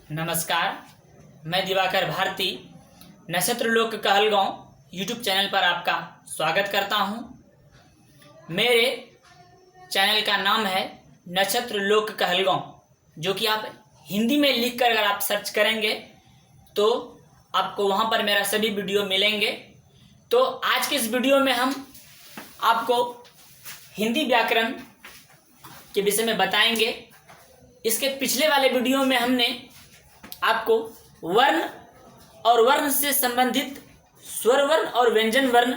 नमस्कार, मैं दिवाकर भारती नक्षत्र लोक कहलगांव यूट्यूब चैनल पर आपका स्वागत करता हूं। मेरे चैनल का नाम है नक्षत्र लोक कहलगांव, जो कि आप हिंदी में लिखकर अगर आप सर्च करेंगे तो आपको वहां पर मेरा सभी वीडियो मिलेंगे। तो आज के इस वीडियो में हम आपको हिंदी व्याकरण के विषय में बताएंगे। इसके पिछले वाले वीडियो में हमने आपको वर्ण और वर्ण से संबंधित स्वर वर्ण और व्यंजन वर्ण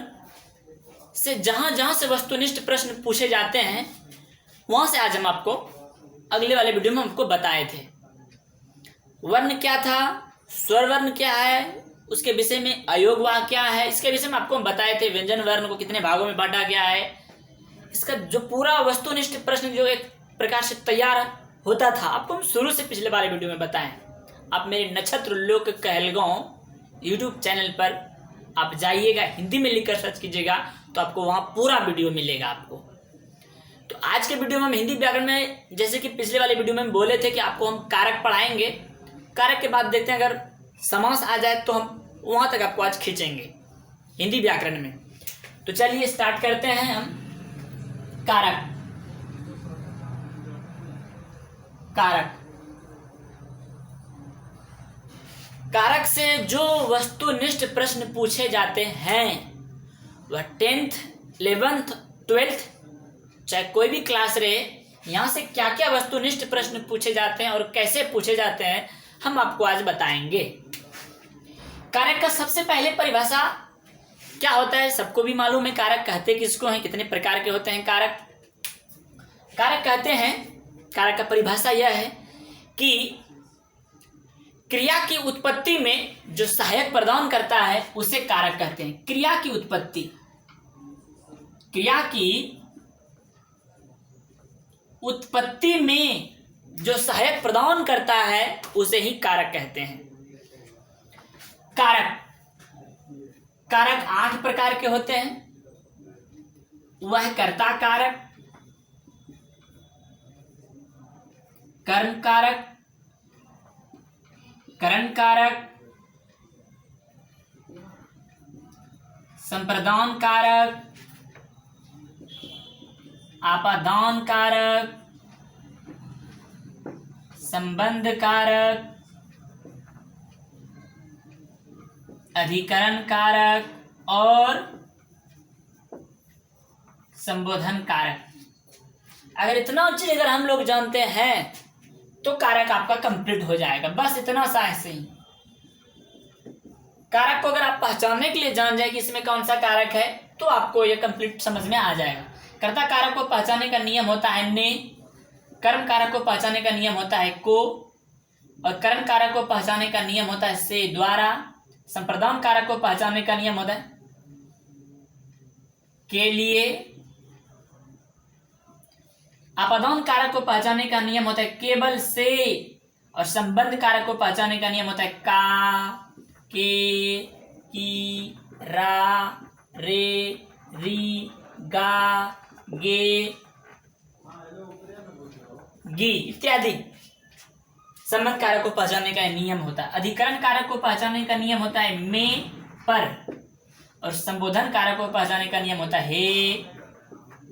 से जहां से वस्तुनिष्ठ प्रश्न पूछे जाते हैं वहां से आज हम आपको अगले वाले वीडियो में हमको बताए थे। वर्ण क्या था, स्वर वर्ण क्या है, उसके विषय में अयोगवाह क्या है, इसके विषय में आपको हम बताए थे। व्यंजन वर्ण को कितने भागों में बांटा गया है, इसका जो पूरा वस्तुनिष्ठ प्रश्न जो एक प्रकार से तैयार होता था आपको हम शुरू से पिछले वाले वीडियो में बताएं। आप मेरे नक्षत्र लोक कहलगांव यूट्यूब चैनल पर आप जाइएगा, हिंदी में लिखकर सर्च कीजिएगा तो आपको वहां पूरा वीडियो मिलेगा आपको। तो आज के वीडियो में हम हिंदी व्याकरण में, जैसे कि पिछले वाले वीडियो में हम बोले थे कि आपको हम कारक पढ़ाएंगे। कारक के बाद देखते हैं अगर समास आ जाए तो हम वहां तक आपको आज खींचेंगे हिंदी व्याकरण में। तो चलिए स्टार्ट करते हैं हम। कारक कारक कारक से जो वस्तुनिष्ठ प्रश्न पूछे जाते हैं वह 10th 11th 12th चाहे कोई भी क्लास रहे, यहाँ से क्या क्या वस्तुनिष्ठ प्रश्न पूछे जाते हैं और कैसे पूछे जाते हैं हम आपको आज बताएंगे। कारक का सबसे पहले परिभाषा क्या होता है सबको भी मालूम है। कारक कहते किसको हैं, कितने प्रकार के होते हैं कारक। कारक कहते हैं, कारक का परिभाषा यह है कि क्रिया की उत्पत्ति में जो सहायक प्रदान करता है उसे कारक कहते हैं। क्रिया की उत्पत्ति में जो सहायक प्रदान करता है उसे ही कारक कहते हैं। कारक 8 प्रकार के होते हैं। वह कर्ता कारक, कर्म कारक, करण कारक, संप्रदान कारक, आपादान कारक, संबंध कारक, अधिकरण कारक और संबोधन कारक। अगर इतना चीज अगर हम लोग जानते हैं तो कारक आपका कंप्लीट हो जाएगा। बस इतना सा ऐसे ही। कारक को अगर आप पहचानने के लिए जान जाए कि इसमें कौन सा कारक है तो आपको ये कंप्लीट समझ में आ जाएगा। कर्ता कारक को पहचानने का नियम होता है ने, कर्म कारक को पहचानने का नियम होता है को, और करण कारक को पहचानने का नियम होता है से द्वारा। संप्रदान कारक को पहचानने का नियम होता है के लिए। आपादान कारक को पहचानने का नियम होता है केवल से, और संबंध कारक को पहचानने का नियम होता है का, के, की, रा, रे, री, गा, गे, गी इत्यादि संबंध कारक को पहचानने का नियम होता है। अधिकरण कारक को पहचानने का नियम होता है में, पर, और संबोधन कारक को पहचानने का नियम होता है हे,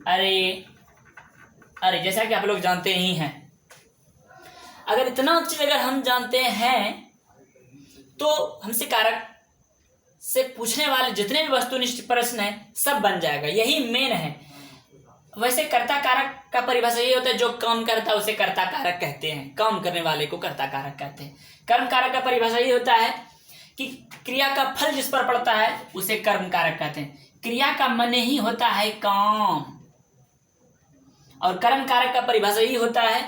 अरे, अरे, जैसा कि आप लोग जानते ही हैं। अगर इतना चीज अगर हम जानते हैं तो हमसे कारक से पूछने वाले जितने भी वस्तुनिष्ठ प्रश्न हैं सब बन जाएगा। यही मेन है। वैसे कर्ता कारक का परिभाषा ये होता है जो काम करता है उसे कर्ता कारक कहते हैं, काम करने वाले को कर्ता कारक कहते हैं। कर्म कारक का परिभाषा ये होता है कि क्रिया का फल जिस पर पड़ता है उसे कर्म कारक कहते हैं। क्रिया का मन ही होता है काम। और कर्म कारक का परिभाषा यही होता है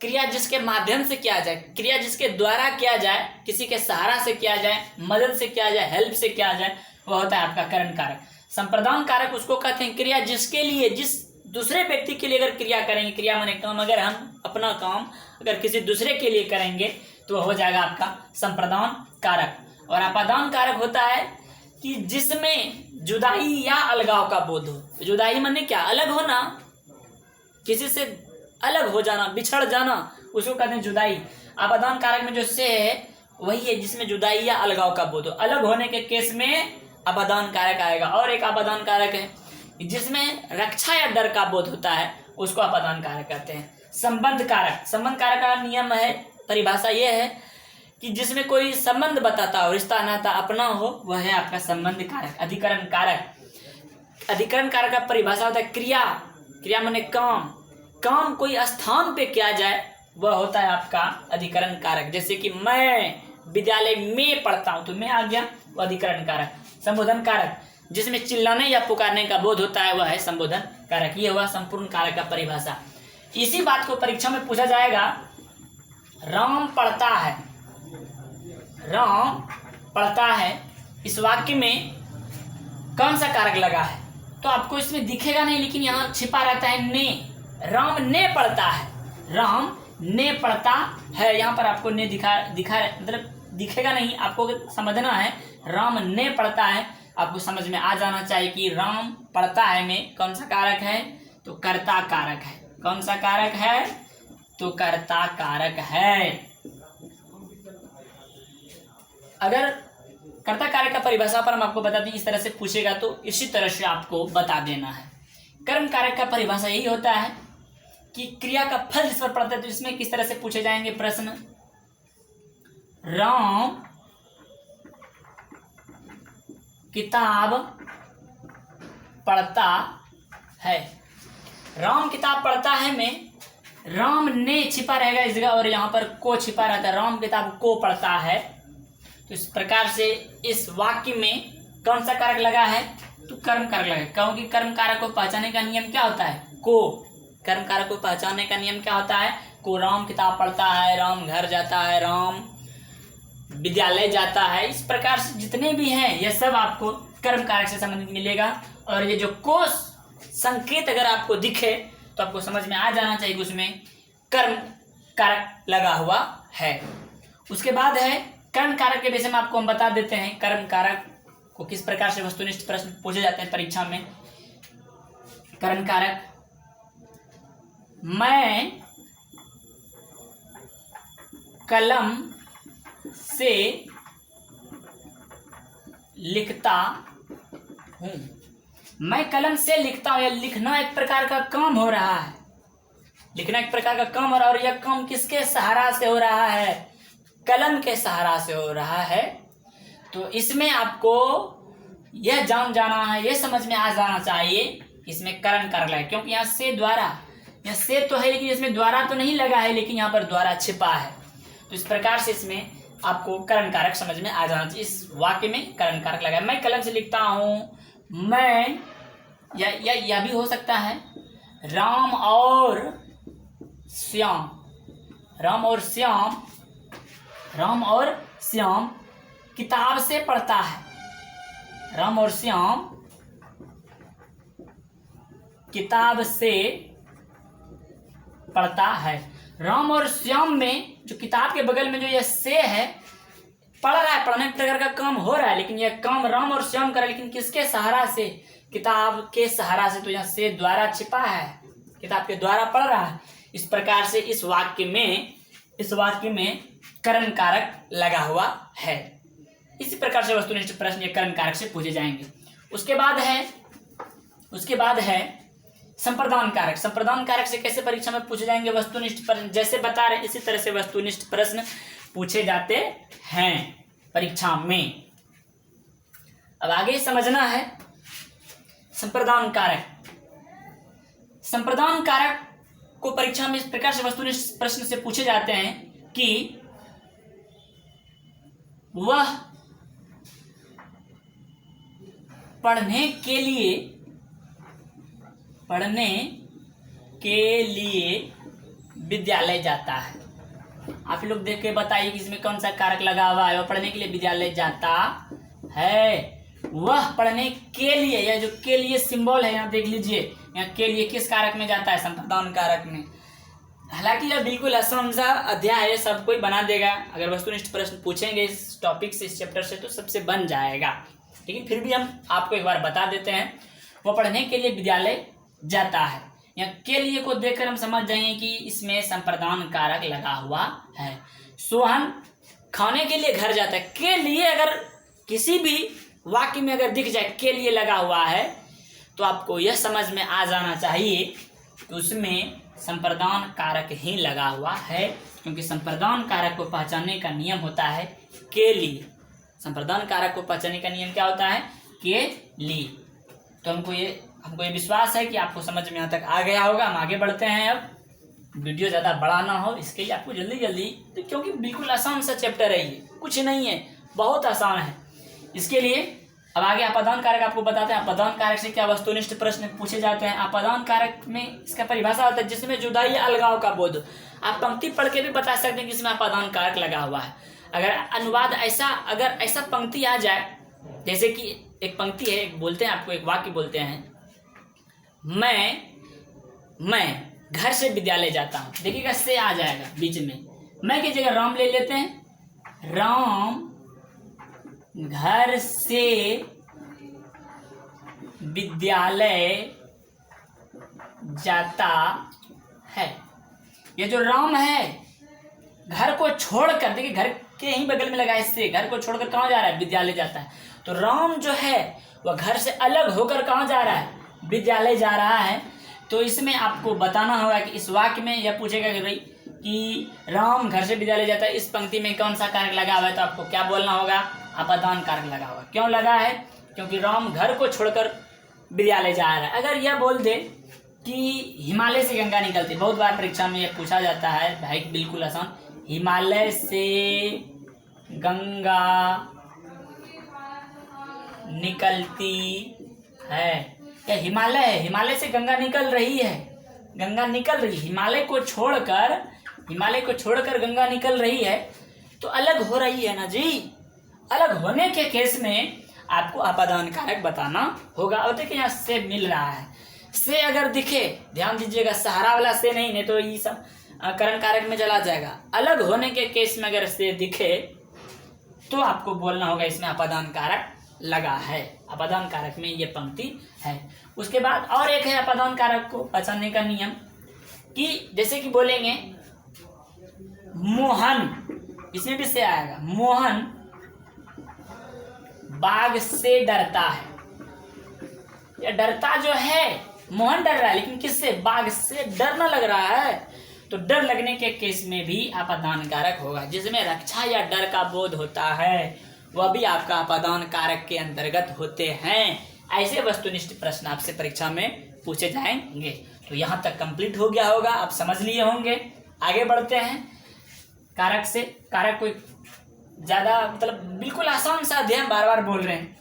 क्रिया जिसके माध्यम से किया जाए, क्रिया जिसके द्वारा किया जाए, किसी के सहारा से किया जाए, मदद से किया जाए, हेल्प से किया जाए, वह होता है आपका करण कारक। संप्रदान कारक उसको कहते हैं क्रिया जिसके लिए, जिस दूसरे व्यक्ति के लिए अगर क्रिया करेंगे, क्रिया माने काम, अगर हम अपना काम अगर किसी दूसरे के लिए करेंगे तो हो जाएगा आपका संप्रदान कारक। और आपादान कारक होता है कि जिसमें जुदाई या अलगाव का बोध हो। जुदाई माने क्या, अलग होना, किसी से अलग हो जाना, बिछड़ जाना, उसको कहते हैं जुदाई। अपादान कारक में जो से है वही है जिसमें जुदाई या अलगाव का बोध हो। अलग होने के केस में अपादान कारक आएगा। और एक अपादान कारक है जिसमें रक्षा या डर का बोध होता है, उसको अपादान कारक कहते हैं। संबंध कारक, संबंध कारक का नियम है, परिभाषा यह है कि जिसमें कोई संबंध बताता हो, रिश्ता नाता अपना हो, वह है आपका संबंध कारक। अधिकरण कारक, अधिकरण कारक का परिभाषा होता है क्रिया, क्रिया माने काम, काम कोई स्थान पे किया जाए वह होता है आपका अधिकरण कारक। जैसे कि मैं विद्यालय में पढ़ता हूं, तो मैं आ गया, वो अधिकरण कारक। संबोधन कारक, जिसमें चिल्लाने या पुकारने का बोध होता है, वह है संबोधन कारक। ये हुआ संपूर्ण कारक का परिभाषा। इसी बात को परीक्षा में पूछा जाएगा, राम पढ़ता है, राम पढ़ता है, इस वाक्य में कौन सा कारक लगा है? तो आपको इसमें दिखेगा नहीं, लेकिन यहाँ छिपा रहता है ने। राम ने पढ़ता है, राम ने पढ़ता है, यहाँ पर आपको ने दिखा मतलब दिखेगा नहीं, आपको समझना है राम ने पढ़ता है। आपको समझ में आ जाना चाहिए कि राम पढ़ता है में कौन सा कारक है? तो कर्ता कारक है। कौन सा कारक है? तो कर्ता कारक है। अगर कर्ता कारक का परिभाषा पर हम आपको बता दें, इस तरह से पूछेगा तो इसी तरह से आपको बता देना है। कर्म कारक का परिभाषा यही होता है कि क्रिया का फल जिस पर पड़ता है, तो इसमें किस तरह से पूछे जाएंगे प्रश्न? राम किताब पढ़ता है, राम किताब पढ़ता है में राम ने छिपा रहेगा इस जगह, और यहाँ पर को छिपा रहता है। राम किताब को पढ़ता है, तो इस प्रकार से इस वाक्य में कौन सा कारक लगा है? तो कर्म कारक लगा है। क्योंकि कर्म कारक को पहचानने का नियम क्या होता है? को। कर्म कारक को पहचानने का नियम क्या होता है? को। राम किताब पढ़ता है, राम घर जाता है, राम विद्यालय जाता है, इस प्रकार से जितने भी हैं यह सब आपको कर्म कारक से संबंधित मिलेगा। और ये जो कोश संकेत अगर आपको दिखे तो आपको समझ में आ जाना चाहिए कि उसमें कर्म कारक लगा हुआ है। उसके बाद है कर्म कारक के विषय में आपको हम बता देते हैं, कर्म कारक को किस प्रकार से वस्तुनिष्ठ प्रश्न पूछे जाते हैं परीक्षा में। कर्म कारक, मैं कलम से लिखता हूं। मैं कलम से लिखता हूं, या लिखना एक प्रकार का काम हो रहा है, लिखना एक प्रकार का काम हो रहा है, और यह काम किसके सहारा से हो रहा है? कलम के सहारा से हो रहा है। तो इसमें आपको यह जान जाना है, यह समझ में आ जाना चाहिए इसमें कर्म कारक लगा, क्योंकि यहाँ से द्वारा, यहाँ से तो है लेकिन इसमें द्वारा तो नहीं लगा है, लेकिन यहाँ पर द्वारा छिपा है। तो इस प्रकार से इसमें आपको कर्म कारक समझ में आ जाना चाहिए। इस वाक्य में कर्म कारक लगा है। मैं कलम से लिखता हूँ, मैं या भी हो सकता है राम और श्याम, राम और श्याम, राम और श्याम किताब से पढ़ता है, राम और श्याम किताब से पढ़ता है। राम और श्याम में जो किताब के बगल में जो यह से है, पढ़ रहा है, पढ़ने के प्रकार का काम हो रहा है, लेकिन यह काम राम और श्याम कर रहा है, लेकिन किसके सहारा से? किताब के सहारा से। तो यहाँ से द्वारा छिपा है, किताब के द्वारा पढ़ रहा है। इस प्रकार से इस वाक्य में कर्म कारक लगा हुआ है। इसी प्रकार से वस्तुनिष्ठ प्रश्न ये कर्म कारक से पूछे जाएंगे। उसके बाद है संप्रदान कारक। संप्रदान कारक से कैसे परीक्षा में पूछे जाएंगे वस्तुनिष्ठ प्रश्न? जैसे बता रहे इसी तरह से वस्तुनिष्ठ प्रश्न पूछे जाते हैं परीक्षा में। अब आगे समझना है संप्रदान कारक। संप्रदान कारक को परीक्षा में इस प्रकार से वस्तुनिष्ठ प्रश्न से पूछे जाते हैं कि वह पढ़ने के लिए विद्यालय जाता है। आप लोग देख के बताइए कि इसमें कौन सा कारक लगा हुआ है? वह पढ़ने के लिए विद्यालय जाता है। वह पढ़ने के लिए, यह जो के लिए सिंबल है यहाँ देख लीजिए, यहाँ के लिए किस कारक में जाता है? संप्रदान कारक में। हालांकि यह बिल्कुल आसान सा अध्याय है, सब कोई बना देगा। अगर वस्तुनिष्ठ प्रश्न पूछेंगे इस टॉपिक से, इस चैप्टर से, तो सबसे बन जाएगा। लेकिन फिर भी हम आपको एक बार बता देते हैं, वह पढ़ने के लिए विद्यालय जाता है। या के लिए को देखकर हम समझ जाएंगे कि इसमें संप्रदान कारक लगा हुआ है। सोहन खाने के लिए घर जाता है, के लिए अगर किसी भी वाक्य में अगर दिख जाए के लिए लगा हुआ है तो आपको यह समझ में आ जाना चाहिए कि उसमें संप्रदान कारक ही लगा हुआ है, क्योंकि संप्रदान कारक को पहचानने का नियम होता है के लिए। संप्रदान कारक को पहचानने का नियम क्या होता है? के लिए। तो हमको ये विश्वास है कि आपको समझ में यहाँ तक आ गया होगा। हम आगे बढ़ते हैं। अब वीडियो ज़्यादा बड़ा ना हो इसके लिए आपको जल्दी जल्दी, क्योंकि बिल्कुल आसान सा चैप्टर है, ये कुछ नहीं है, बहुत आसान है। इसके लिए अब आगे अपादान कारक आपको बताते हैं। अपादान कारक से क्या वस्तुनिष्ठ प्रश्न पूछे जाते हैं। अपादान कारक में इसका परिभाषा होता है जिसमें जुदाई या अलगाव का बोध। आप पंक्ति पढ़ के भी बता सकते हैं कि इसमें अपादान कारक लगा हुआ है। अगर अनुवाद अगर ऐसा पंक्ति आ जाए, जैसे कि एक पंक्ति है, एक बोलते हैं आपको, एक वाक्य बोलते हैं, मैं घर से विद्यालय जाता हूँ। देखिएगा से आ जाएगा बीच में, मैं की जगह राम ले लेते हैं। राम घर से विद्यालय जाता है। ये जो राम है घर को छोड़कर, देखिए घर के ही बगल में लगा है, इससे घर को छोड़कर कहाँ जा रहा है? विद्यालय जाता है। तो राम जो है वह घर से अलग होकर कहाँ जा रहा है? विद्यालय जा रहा है। तो इसमें आपको बताना होगा कि इस वाक्य में यह पूछेगा कि भाई कि राम घर से विद्यालय जाता है, इस पंक्ति में कौन सा कारक लगा हुआ है? तो आपको क्या बोलना होगा? अपादान कारक लगा होगा। क्यों लगा है? क्योंकि राम घर को छोड़कर विद्यालय जा रहा है। अगर यह बोल दे कि हिमालय से गंगा निकलती, बहुत बार परीक्षा में यह पूछा जाता है भाई, बिल्कुल आसान, हिमालय से गंगा निकलती है, या हिमालय है, हिमालय से गंगा निकल रही है, गंगा निकल रही, हिमालय को छोड़कर गंगा निकल रही है, तो अलग हो रही है ना जी। अलग होने के केस में आपको अपादान कारक बताना होगा। और देखिए यहाँ से मिल रहा है, से अगर दिखे, ध्यान दीजिएगा, सहारा वाला से नहीं तो ये सब करण कारक में चला जाएगा। अलग होने के केस में अगर से दिखे तो आपको बोलना होगा इसमें अपादान कारक लगा है। अपादान कारक में ये पंक्ति है। उसके बाद और एक है अपादान कारक को पहचानने का नियम, कि जैसे कि बोलेंगे मोहन, इसमें भी से आएगा, मोहन बाघ से डरता है। या डरता जो है, मोहन डर रहा है, लेकिन किससे? बाघ से डरना लग रहा है। तो डर लगने के केस में भी अपादान कारक होगा। जिसमें रक्षा या डर का बोध होता है वह भी आपका अपादान कारक के अंतर्गत होते हैं। ऐसे वस्तुनिष्ठ प्रश्न आपसे परीक्षा में पूछे जाएंगे। तो यहाँ तक कंप्लीट हो गया होगा, आप समझ लिए होंगे। आगे बढ़ते हैं। कारक से, कारक कोई ज़्यादा मतलब बिल्कुल आसान सा अध्ययन बार बार बोल रहे हैं,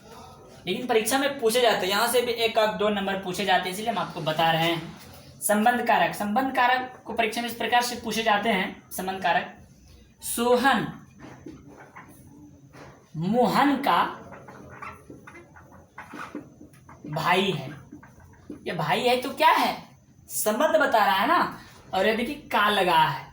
लेकिन परीक्षा में पूछे जाते हैं। यहाँ से भी 1-2 नंबर पूछे जाते हैं, इसलिए हम आपको बता रहे हैं। संबंध कारक, संबंध कारक को परीक्षा में इस प्रकार से पूछे जाते हैं। संबंध कारक, सोहन मोहन का भाई है। ये भाई है तो क्या है? संबंध बता रहा है ना। और ये देखिए का लगा है,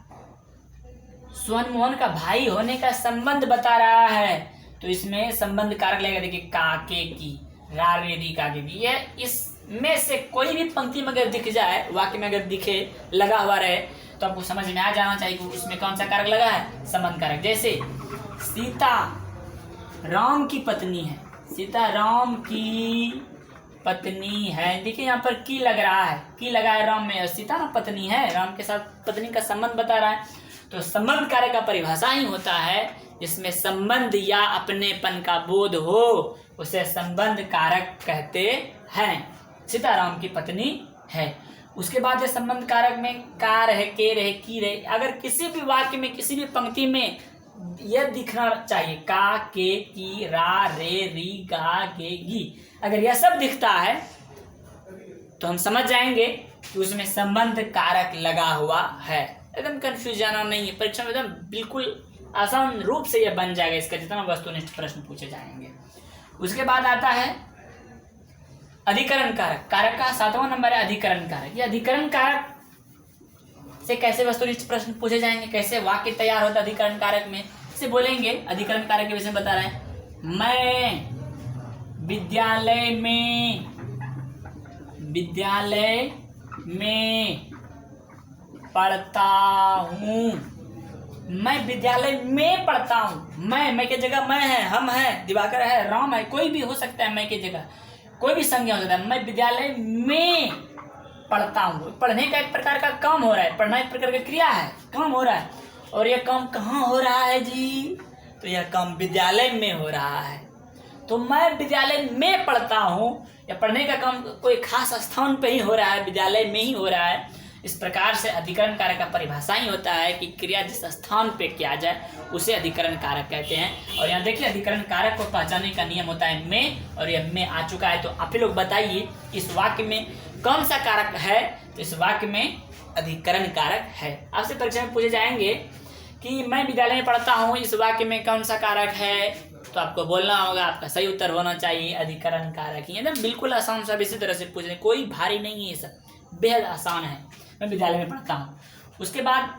सोहन मोहन का भाई होने का संबंध बता रहा है, तो इसमें संबंध कारक लगेगा। देखिए काके की, रा रे री काके की। ये इसमें से कोई भी पंक्ति में अगर दिख जाए, वाक्य में अगर दिखे, लगा हुआ रहे, तो आपको समझ में आ जाना चाहिए कि उसमें कौन सा कारक लगा है? संबंध कारक। जैसे सीता राम की पत्नी है, सीता राम की पत्नी है। देखिए यहाँ पर की लग रहा है, की लगा है राम में, और सीता ना पत्नी है, राम के साथ पत्नी का संबंध बता रहा है। तो संबंध कारक का परिभाषा ही होता है जिसमें संबंध या अपनेपन का बोध हो, उसे संबंध कारक कहते हैं। सीता राम की पत्नी है। उसके बाद ये संबंध कारक में का रहे, के रहे, की रहे, अगर किसी भी वाक्य में, किसी भी पंक्ति में यह दिखना चाहिए, का, के, की, रा, रे, री, गा, गे, गी, अगर यह सब दिखता है तो हम समझ जाएंगे कि उसमें संबंध कारक लगा हुआ है। एकदम कंफ्यूज जाना नहीं है, परीक्षा में एकदम बिल्कुल आसान रूप से यह बन जाएगा, इसका जितना वस्तुनिष्ठ प्रश्न पूछे जाएंगे। उसके बाद आता है अधिकरण कारक। कारक का 7वां नंबर है अधिकरण कारक। ये अधिकरण कारक से कैसे वस्तुनिष्ठ प्रश्न पूछे जाएंगे, कैसे वाक्य तैयार होता है अधिकरण कारक में, से बोलेंगे। अधिकरण कारक के विषय में बता रहे हैं, मैं विद्यालय में पढ़ता हूँ। मैं विद्यालय में पढ़ता हूँ। मैं की जगह मैं है, हम है, दिवाकर है, राम है, कोई भी हो सकता है। मैं की जगह कोई भी संज्ञा हो सकता है। मैं विद्यालय में पढ़ता हूँ। पढ़ने का एक प्रकार का काम हो रहा है, पढ़ना एक प्रकार का क्रिया है, काम हो रहा है। और यह काम कहाँ हो रहा है जी? तो यह काम विद्यालय में हो रहा है। तो मैं विद्यालय में पढ़ता हूँ, या पढ़ने का काम कोई खास स्थान पे ही हो रहा है, विद्यालय में ही हो रहा है। इस प्रकार से अधिकरण कारक का परिभाषा ही होता है कि क्रिया जिस स्थान पे किया जाए उसे अधिकरण कारक कहते हैं। और यहाँ देखिए अधिकरण कारक को पहचानने का नियम होता है में, और यह में आ चुका है। तो आप ही लोग बताइए इस वाक्य में कौन सा कारक है? तो इस वाक्य में अधिकरण कारक है। आपसे परीक्षा में पूछे जाएंगे कि मैं विद्यालय में पढ़ता हूँ, इस वाक्य में कौन सा कारक है? तो आपको बोलना होगा, आपका सही उत्तर होना चाहिए अधिकरण कारक ही। एकदम बिल्कुल आसान, सब इसी तरह से पूछ रहे, कोई भारी नहीं है, सब बेहद आसान है। मैं विद्यालय में पढ़ता हूँ। उसके बाद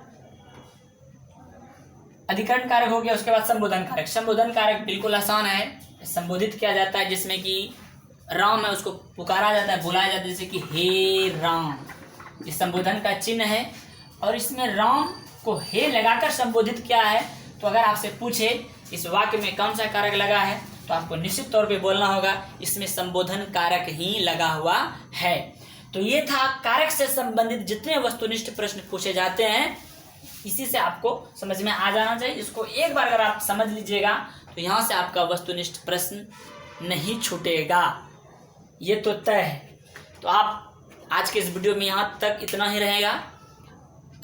अधिकरण कारक हो गया। उसके बाद संबोधन कारक। संबोधन कारक बिल्कुल आसान है। संबोधित किया जाता है जिसमें कि राम है, उसको पुकारा जाता है, बुलाया जाता है, जैसे कि हे राम। इस संबोधन का चिन्ह है। और इसमें राम को हे लगाकर संबोधित किया है। तो अगर आपसे पूछे इस वाक्य में कौन सा कारक लगा है, तो आपको निश्चित तौर पे बोलना होगा इसमें संबोधन कारक ही लगा हुआ है। तो ये था कारक से संबंधित जितने वस्तुनिष्ठ प्रश्न पूछे जाते हैं, इसी से आपको समझ में आ जाना चाहिए। इसको एक बार अगर आप समझ लीजिएगा तो यहाँ से आपका वस्तुनिष्ठ प्रश्न नहीं छूटेगा, ये तो तय है। तो आप आज के इस वीडियो में यहाँ तक इतना ही रहेगा।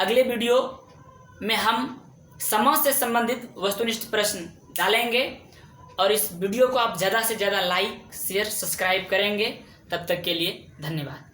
अगले वीडियो में हम समाज से संबंधित वस्तुनिष्ठ प्रश्न डालेंगे, और इस वीडियो को आप ज़्यादा से ज़्यादा लाइक, शेयर, सब्सक्राइब करेंगे। तब तक के लिए धन्यवाद।